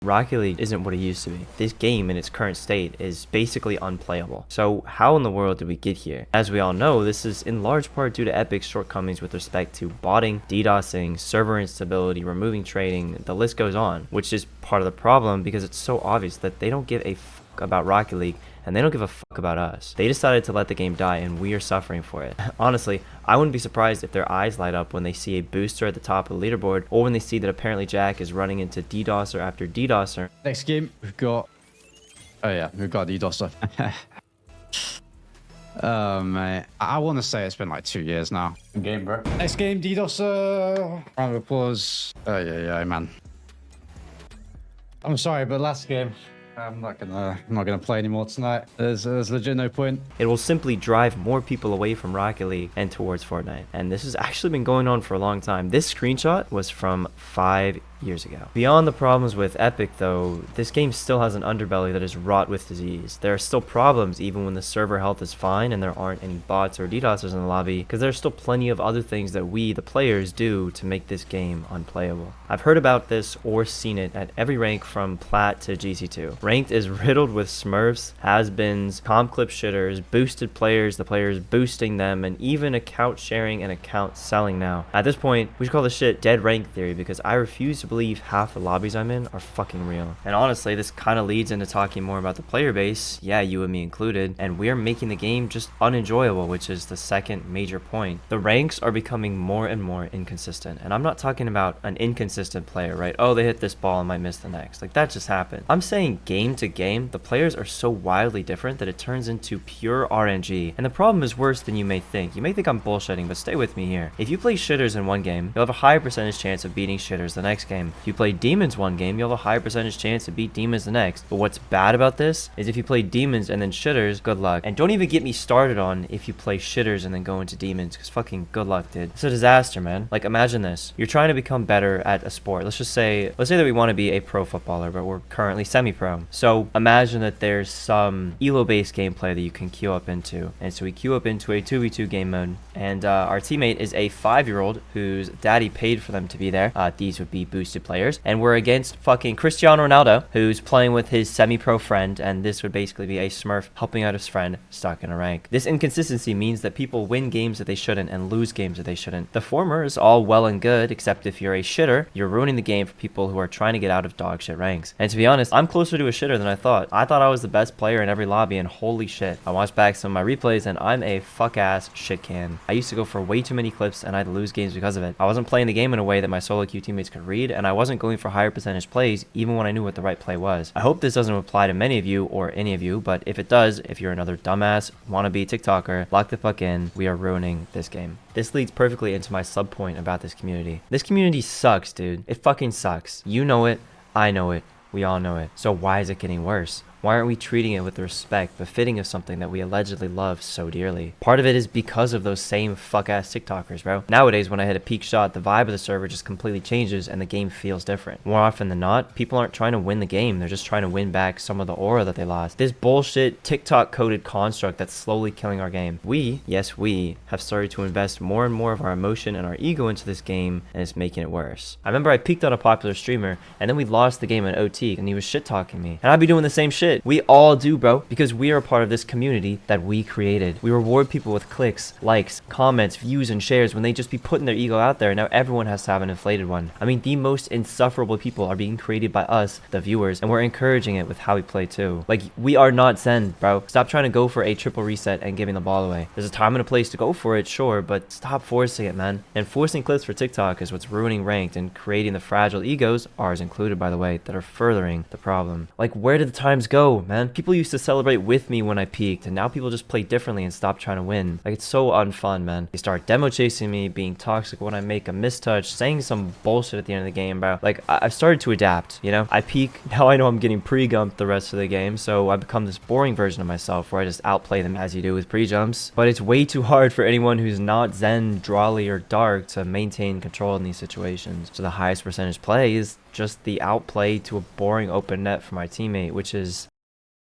Rocket League isn't what it used to be. This game in its current state is basically unplayable. So how in the world did we get here? As we all know, this is in large part due to Epic's shortcomings with respect to botting, DDoSing, server instability, removing trading, the list goes on, which is part of the problem because it's so obvious that they don't give a fuck about Rocket League and they don't give a fuck about us. They decided to let the game die and we are suffering for it. Honestly, I wouldn't be surprised if their eyes light up when they see a booster at the top of the leaderboard or when they see that apparently Jack is running into DDoSer after DDoSer. Next game, we've got... Oh yeah, we've got DDoSer. Oh, mate. I want to say it's been like 2 years now. Good game, bro. Next game, DDoSer. Round of applause. Oh, yeah, man. I'm sorry, but last game, I'm not gonna play anymore tonight. There's legit no point. It will simply drive more people away from Rocket League and towards Fortnite. And this has actually been going on for a long time. This screenshot was from 5 years ago. Beyond the problems with Epic though, this game still has an underbelly that is wrought with disease. There are still problems even when the server health is fine and there aren't any bots or DDoSers in the lobby, because there's still plenty of other things that we, the players, do to make this game unplayable. I've heard about this or seen it at every rank from Plat to GC2. Ranked is riddled with smurfs, has-beens, comp clip shitters, boosted players, the players boosting them, and even account sharing and account selling now. At this point, we should call this shit dead rank theory because I refuse to believe half the lobbies I'm in are fucking real. And honestly, this kind of leads into talking more about the player base, yeah, you and me included, and we're making the game just unenjoyable, which is the second major point. The ranks are becoming more and more inconsistent, and I'm not talking about an inconsistent player, right? Oh, they hit this ball and might miss the next. Like, that just happened. I'm saying game to game, the players are so wildly different that it turns into pure RNG, and the problem is worse than you may think. You may think I'm bullshitting, but stay with me here. If you play shitters in one game, you'll have a higher percentage chance of beating shitters the next game. If you play demons one game, you'll have a higher percentage chance to beat demons the next. But what's bad about this is if you play demons and then shitters, good luck. And don't even get me started on if you play shitters and then go into demons, because fucking good luck, dude. It's a disaster, man. Like, imagine this. You're trying to become better at a sport. Let's say that we want to be a pro footballer, but we're currently semi-pro. So imagine that there's some elo-based gameplay that you can queue up into. And so we queue up into a 2v2 game mode, and our teammate is a 5-year-old whose daddy paid for them to be there. These would be boosted players. And we're against fucking Cristiano Ronaldo, who's playing with his semi-pro friend, and this would basically be a smurf helping out his friend stuck in a rank. This inconsistency means that people win games that they shouldn't and lose games that they shouldn't. The former is all well and good, except if you're a shitter, you're ruining the game for people who are trying to get out of dog shit ranks. And to be honest, I'm closer to a shitter than I thought. I thought I was the best player in every lobby, and holy shit, I watched back some of my replays and I'm a fuck-ass shit can. I used to go for way too many clips and I'd lose games because of it. I wasn't playing the game in a way that my solo queue teammates could read, and I wasn't going for higher percentage plays even when I knew what the right play was. I hope this doesn't apply to many of you or any of you, but if it does, if you're another dumbass wannabe TikToker, lock the fuck in. We are ruining this game. This leads perfectly into my sub point about this community. This community sucks, dude. It fucking sucks. You know it, I know it, we all know it. So why is it getting worse? Why aren't we treating it with the respect befitting of something that we allegedly love so dearly? Part of it is because of those same fuck-ass TikTokers, bro. Nowadays, when I hit a peak shot, the vibe of the server just completely changes and the game feels different. More often than not, people aren't trying to win the game. They're just trying to win back some of the aura that they lost. This bullshit TikTok-coded construct that's slowly killing our game. We, yes we, have started to invest more and more of our emotion and our ego into this game, and it's making it worse. I remember I peaked on a popular streamer, and then we lost the game in OT, and he was shit-talking me. And I'd be doing the same shit. We all do, bro, because we are a part of this community that we created. We reward people with clicks, likes, comments, views, and shares when they just be putting their ego out there. Now everyone has to have an inflated one. I mean, the most insufferable people are being created by us, the viewers, and we're encouraging it with how we play too. Like, we are not Zen, bro. Stop trying to go for a triple reset and giving the ball away. There's a time and a place to go for it, sure, but stop forcing it, man. And forcing clips for TikTok is what's ruining ranked and creating the fragile egos, ours included by the way, that are furthering the problem. Like, where did the times go, man? People used to celebrate with me when I peaked, and now people just play differently and stop trying to win. Like, it's so unfun, man. They start demo chasing me, being toxic when I make a mistouch, saying some bullshit at the end of the game, bro. Like, I've started to adapt, you know? I peak, now I know I'm getting pre-gumped the rest of the game, so I become this boring version of myself where I just outplay them as you do with pre-jumps. But it's way too hard for anyone who's not Zen, Drawly, or Dark to maintain control in these situations. So the highest percentage play is just the outplay to a boring open net for my teammate, which is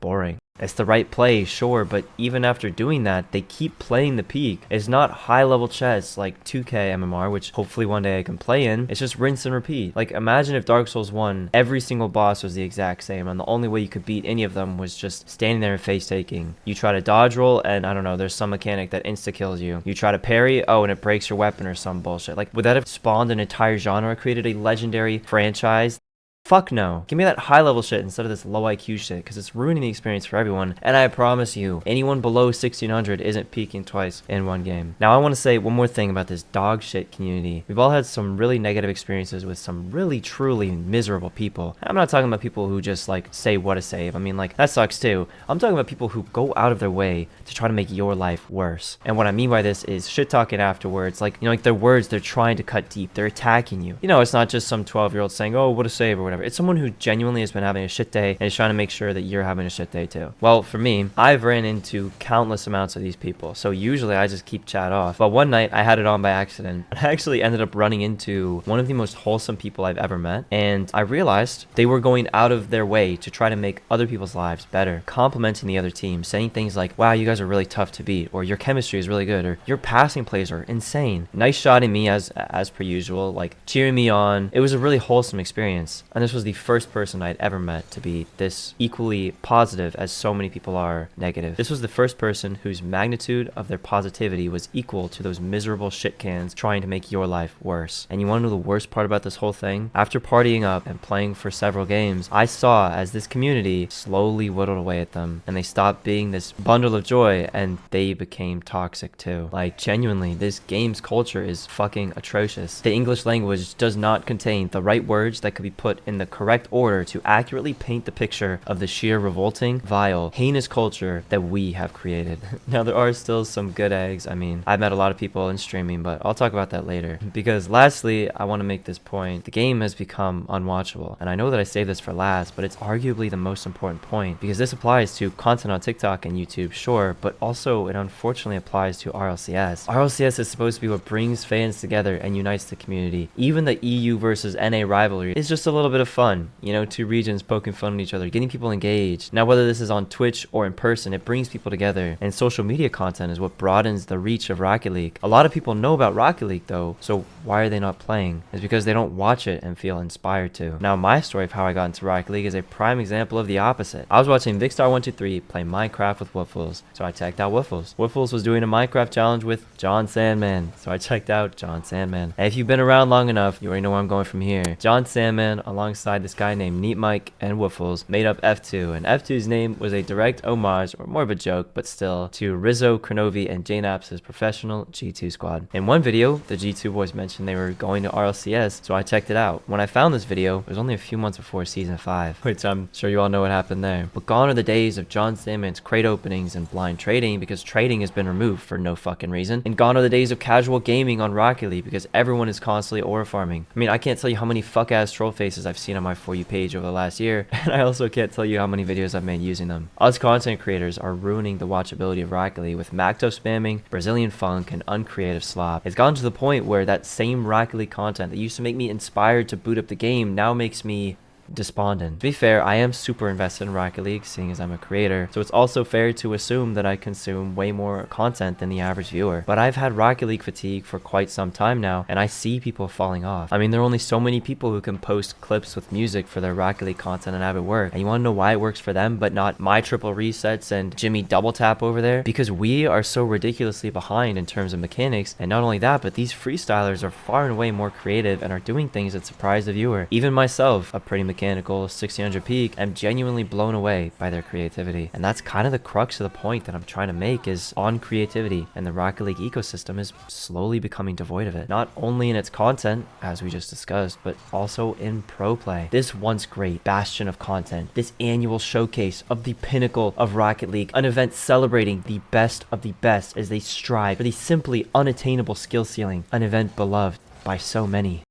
boring. It's the right play, sure, but even after doing that, they keep playing the peak. It's not high-level chess like 2K MMR, which hopefully one day I can play in. It's just rinse and repeat. Like, imagine if Dark Souls 1, every single boss was the exact same, and the only way you could beat any of them was just standing there and face-taking. You try to dodge roll, and I don't know, there's some mechanic that insta-kills you. You try to parry, oh, and it breaks your weapon or some bullshit. Like, would that have spawned an entire genre, created a legendary franchise? Fuck no. Give me that high level shit instead of this low IQ shit, because it's ruining the experience for everyone. And I promise you, anyone below 1600 isn't peaking twice in one game. Now I want to say one more thing about this dog shit community. We've all had some really negative experiences with some really truly miserable people. And I'm not talking about people who just like say what to save. I mean, like, that sucks too. I'm talking about people who go out of their way to try to make your life worse. And what I mean by this is shit talking afterwards. Like, you know, like their words, they're trying to cut deep. They're attacking you. You know, it's not just some 12-year-old saying, oh, what a save or whatever. It's someone who genuinely has been having a shit day and is trying to make sure that you're having a shit day too. Well, for me, I've ran into countless amounts of these people, so usually I just keep chat off. But one night I had it on by accident. I actually ended up running into one of the most wholesome people I've ever met, and I realized they were going out of their way to try to make other people's lives better, complimenting the other team, saying things like, wow, you guys are really tough to beat, or your chemistry is really good, or your passing plays are insane. Nice shotting me as per usual, like cheering me on. It was a really wholesome experience, and this was the first person I'd ever met to be this equally positive as so many people are negative. This was the first person whose magnitude of their positivity was equal to those miserable shit cans trying to make your life worse. And you want to know the worst part about this whole thing? After partying up and playing for several games, I saw as this community slowly whittled away at them, and they stopped being this bundle of joy and they became toxic too. Like, genuinely, this game's culture is fucking atrocious. The English language does not contain the right words that could be put in the correct order to accurately paint the picture of the sheer revolting, vile, heinous culture that we have created. Now, there are still some good eggs. I mean, I've met a lot of people in streaming, but I'll talk about that later. Because lastly, I want to make this point. The game has become unwatchable, and I know that I saved this for last, but it's arguably the most important point, because this applies to content on TikTok and YouTube, sure, but also it unfortunately applies to RLCS. RLCS is supposed to be what brings fans together and unites the community. Even the EU versus NA rivalry is just a little bit of fun. You know, two regions poking fun at each other, getting people engaged. Now, whether this is on Twitch or in person, it brings people together, and social media content is what broadens the reach of Rocket League. A lot of people know about Rocket League though, so why are they not playing? It's because they don't watch it and feel inspired to. Now, my story of how I got into Rocket League is a prime example of the opposite. I was watching Vicstar123 play Minecraft with Wiffles, so I checked out Wiffles. Wiffles was doing a Minecraft challenge with John Sandman, so I checked out John Sandman. And if you've been around long enough, you already know where I'm going from here. John Sandman, alongside this guy named Neat Mike and Wiffles, made up F2, and F2's name was a direct homage, or more of a joke, but still, to Rizzo, Cronovi, and Jane Apps' professional G2 squad. In one video, the G2 boys mentioned they were going to RLCS, so I checked it out. When I found this video, it was only a few months before Season 5, which I'm sure you all know what happened there. But gone are the days of John Sandman's crate openings and blind trading, because trading has been removed for no fucking reason. And gone are the days of casual gaming on Rocket League, because everyone is constantly ore farming. I mean, I can't tell you how many fuck-ass troll faces I've seen on my For You page over the last year, and I also can't tell you how many videos I've made using them. Us content creators are ruining the watchability of Rocket League with Macto spamming, Brazilian funk, and uncreative slop. It's gotten to the point where that same Rocket League content that used to make me inspired to boot up the game now makes me despondent. To be fair, I am super invested in Rocket League, seeing as I'm a creator, so it's also fair to assume that I consume way more content than the average viewer. But I've had Rocket League fatigue for quite some time now, and I see people falling off. I mean, there are only so many people who can post clips with music for their Rocket League content and have it work. And you want to know why it works for them, but not my triple resets and Jimmy double tap over there? Because we are so ridiculously behind in terms of mechanics, and not only that, but these freestylers are far and away more creative and are doing things that surprise the viewer. Even myself, a pretty mechanical 1600 peak, am genuinely blown away by their creativity. And that's kind of the crux of the point that I'm trying to make, is on creativity, and the Rocket League ecosystem is slowly becoming devoid of it. Not only in its content, as we just discussed, but also in pro play. This once great bastion of content, this annual showcase of the pinnacle of Rocket League, an event celebrating the best of the best as they strive for the simply unattainable skill ceiling, an event beloved by so many,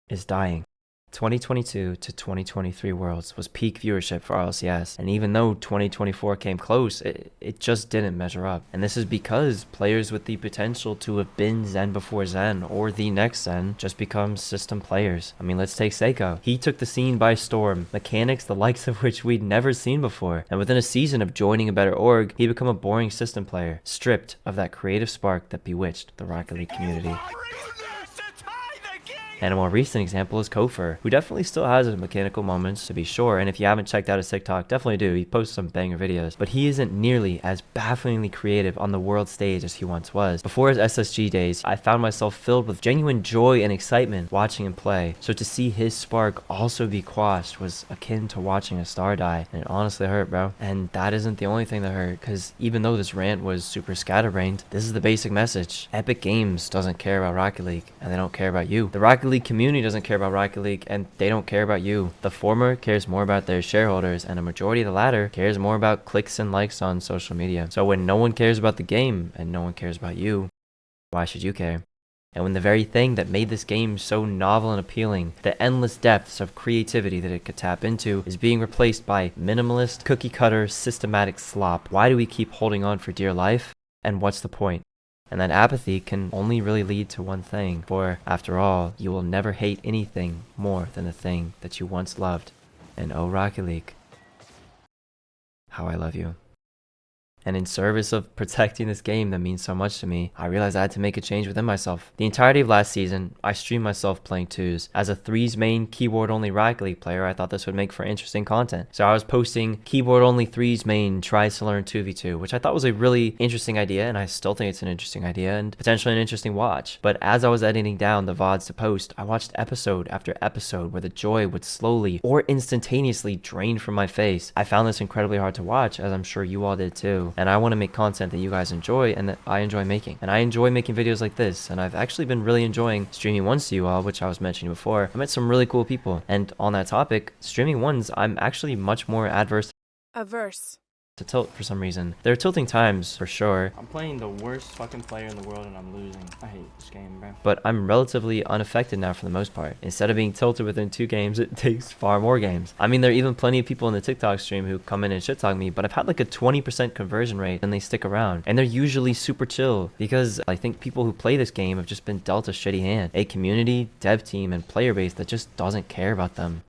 is dying. 2022 to 2023 Worlds was peak viewership for RLCS, and even though 2024 came close, it just didn't measure up. And this is because players with the potential to have been Zen before Zen or the next Zen just become system players. I mean, let's take Seiko. He took the scene by storm, mechanics the likes of which we'd never seen before, and within a season of joining a better org, he became a boring system player, stripped of that creative spark that bewitched the Rocket League community. And a more recent example is Kofer, who definitely still has his mechanical moments to be sure, and if you haven't checked out his TikTok, definitely do. He posts some banger videos, but he isn't nearly as bafflingly creative on the world stage as he once was. Before his SSG days, I found myself filled with genuine joy and excitement watching him play, so to see his spark also be quashed was akin to watching a star die, and it honestly hurt, bro. And that isn't the only thing that hurt, because even though this rant was super scatterbrained, this is the basic message. Epic Games doesn't care about Rocket League, and they don't care about you. The Rocket League community doesn't care about Rocket League, and they don't care about you. The former cares more about their shareholders, and a majority of the latter cares more about clicks and likes on social media. So when no one cares about the game and no one cares about you, why should you care? And when the very thing that made this game so novel and appealing, the endless depths of creativity that it could tap into, is being replaced by minimalist, cookie-cutter, systematic slop, why do we keep holding on for dear life? And what's the point? And that apathy can only really lead to one thing, for after all, you will never hate anything more than the thing that you once loved. And oh, Rocket League, how I love you. And in service of protecting this game that means so much to me, I realized I had to make a change within myself. The entirety of last season, I streamed myself playing 2s. As a 3s main keyboard-only Rocket League player, I thought this would make for interesting content. So I was posting keyboard-only 3s main tries to learn 2v2, which I thought was a really interesting idea, and I still think it's an interesting idea and potentially an interesting watch. But as I was editing down the VODs to post, I watched episode after episode where the joy would slowly or instantaneously drain from my face. I found this incredibly hard to watch, as I'm sure you all did too. And I want to make content that you guys enjoy and that I enjoy making. And I enjoy making videos like this, and I've actually been really enjoying streaming ones to you all, which I was mentioning before. I met some really cool people. And on that topic, streaming ones, I'm actually much more averse to tilt for some reason. There are tilting times for sure. I'm playing the worst fucking player in the world and I'm losing. I hate this game, bro. But I'm relatively unaffected now for the most part. Instead of being tilted within 2 games, it takes far more games. I mean, there are even plenty of people in the TikTok stream who come in and shit talk me, but I've had like a 20% conversion rate and they stick around. And they're usually super chill because I think people who play this game have just been dealt a shitty hand. A community, dev team, and player base that just doesn't care about them.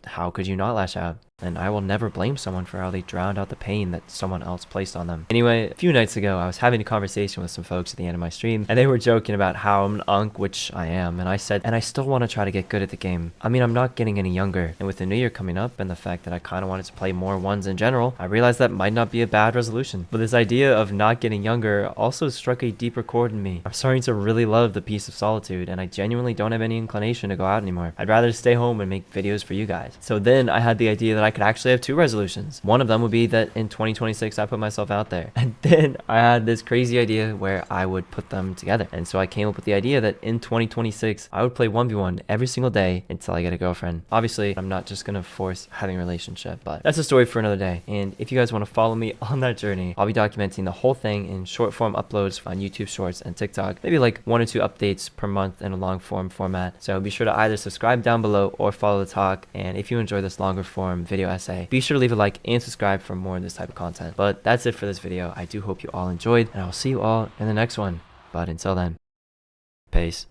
How could you not lash out? And I will never blame someone for how they drowned out the pain that someone else placed on them. Anyway, a few nights ago, I was having a conversation with some folks at the end of my stream, and they were joking about how I'm an unk, which I am, and I said, and I still want to try to get good at the game. I mean, I'm not getting any younger, and with the new year coming up, and the fact that I kind of wanted to play more ones in general, I realized that might not be a bad resolution. But this idea of not getting younger also struck a deeper chord in me. I'm starting to really love the peace of solitude, and I genuinely don't have any inclination to go out anymore. I'd rather stay home and make videos for you guys. So then I had the idea that I could actually have 2 resolutions. One of them would be that in 2026 I put myself out there, and then I had this crazy idea where I would put them together. And so I came up with the idea that in 2026 I would play 1v1 every single day until I get a girlfriend. Obviously, I'm not just gonna force having a relationship, but that's a story for another day. And if you guys want to follow me on that journey, I'll be documenting the whole thing in short form uploads on YouTube Shorts and TikTok, maybe like 1 or 2 updates per month in a long form format. So be sure to either subscribe down below or follow the talk. And if you enjoy this longer form video essay, be sure to leave a like and subscribe for more of this type of content. But that's it for this video. I do hope you all enjoyed, and I will see you all in the next one. But until then, peace.